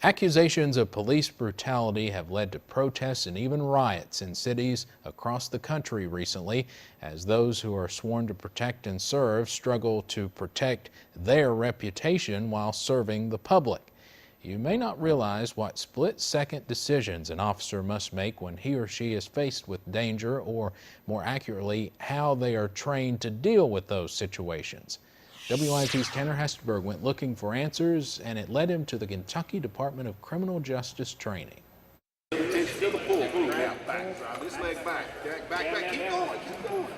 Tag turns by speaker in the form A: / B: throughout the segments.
A: Accusations of police brutality have led to protests and even riots in cities across the country recently, as those who are sworn to protect and serve struggle to protect their reputation while serving the public. You may not realize what split-second decisions an officer must make when he or she is faced with danger, or more accurately, how they are trained to deal with those situations. WYMT's Tanner Hesterberg went looking for answers, and it led him to the Kentucky Department of Criminal Justice Training.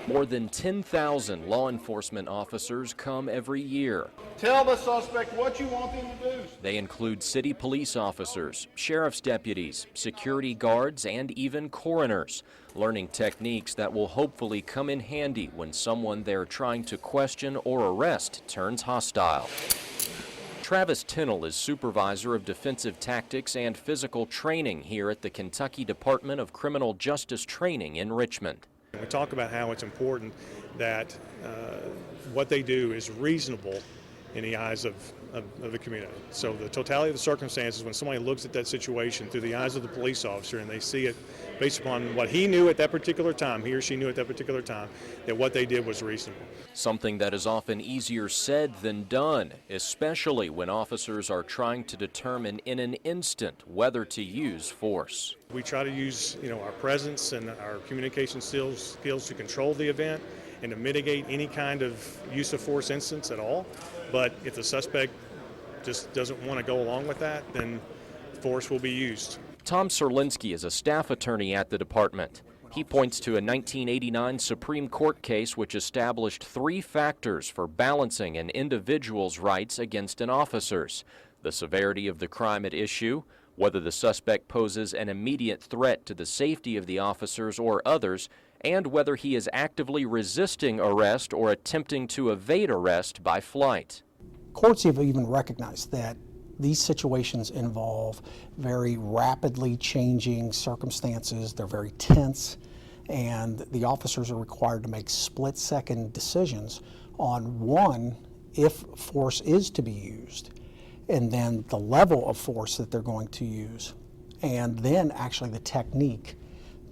B: More than 10,000 law enforcement officers come every year.
C: Tell the suspect what you want them to do.
B: They include city police officers, sheriff's deputies, security guards, and even coroners, learning techniques that will hopefully come in handy when someone they're trying to question or arrest turns hostile. Travis Tinnell is supervisor of defensive tactics and physical training here at the Kentucky Department of Criminal Justice Training in Richmond.
D: We talk about how it's important that what they do is reasonable in the eyes of the community. So the totality of the circumstances, when somebody looks at that situation through the eyes of the police officer and they see it based upon what he knew at that particular time, he or she knew at that particular time, that what they did was reasonable.
B: Something that is often easier said than done, especially when officers are trying to determine in an instant whether to use force.
D: We try to use, our presence and our communication skills to control the event and to mitigate any kind of use of force instance at all. But if the suspect just doesn't want to go along with that, then force will be used.
B: Tom Serlinski is a staff attorney at the department. He points to a 1989 Supreme Court case which established 3 factors for balancing an individual's rights against an officer's: the severity of the crime at issue, whether the suspect poses an immediate threat to the safety of the officers or others, and whether he is actively resisting arrest or attempting to evade arrest by flight.
E: Courts have even recognized that these situations involve very rapidly changing circumstances. They're very tense, and the officers are required to make split-second decisions on, one, if force is to be used, and then the level of force that they're going to use, and then actually the technique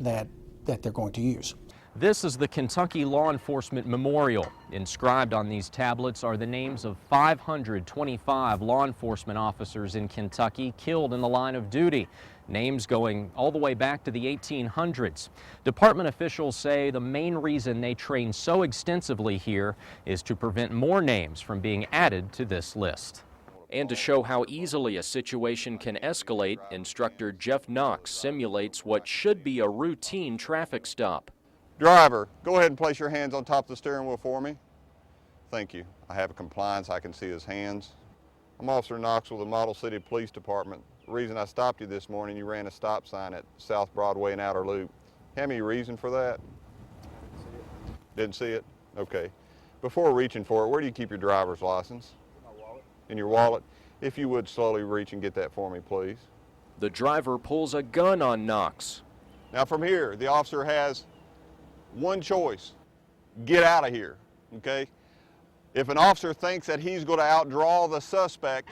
E: that they're going to use.
B: This is the Kentucky Law Enforcement Memorial. Inscribed on these tablets are the names of 525 law enforcement officers in Kentucky killed in the line of duty, names going all the way back to the 1800s. Department officials say the main reason they train so extensively here is to prevent more names from being added to this list. And to show how easily a situation can escalate, instructor Jeff Knox simulates what should be a routine traffic stop.
C: Driver, go ahead and place your hands on top of the steering wheel for me. Thank you. I have a compliance, I can see his hands. I'm Officer Knox with the Model City Police Department. The reason I stopped you this morning, you ran a stop sign at South Broadway and Outer Loop. Have any reason for that? Didn't see it? Okay. Before reaching for it, where do you keep your driver's license?
F: In my wallet.
C: In your wallet? If you would slowly reach and get that for me, please.
B: The driver pulls a gun on Knox.
C: Now from here, the officer has one choice: get out of here, okay? If an officer thinks that he's going to outdraw the suspect,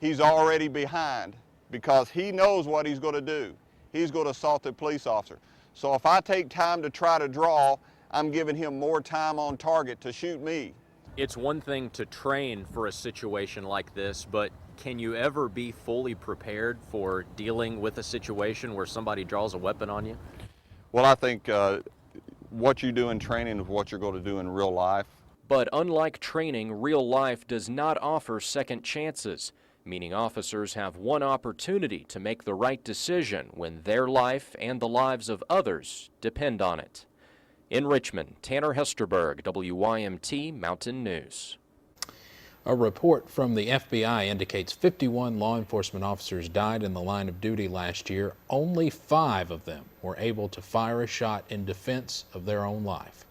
C: he's already behind, because he knows what he's going to do. He's going to assault the police officer. So if I take time to try to draw, I'm giving him more time on target to shoot me.
B: It's one thing to train for a situation like this, but can you ever be fully prepared for dealing with a situation where somebody draws a weapon on you?
C: Well, I think what you do in training is what you're going to do in real life.
B: But unlike training, real life does not offer second chances, meaning officers have one opportunity to make the right decision when their life and the lives of others depend on it. In Richmond, Tanner Hesterberg, WYMT Mountain News.
A: A report from the FBI indicates 51 law enforcement officers died in the line of duty last year. Only 5 of them were able to fire a shot in defense of their own life.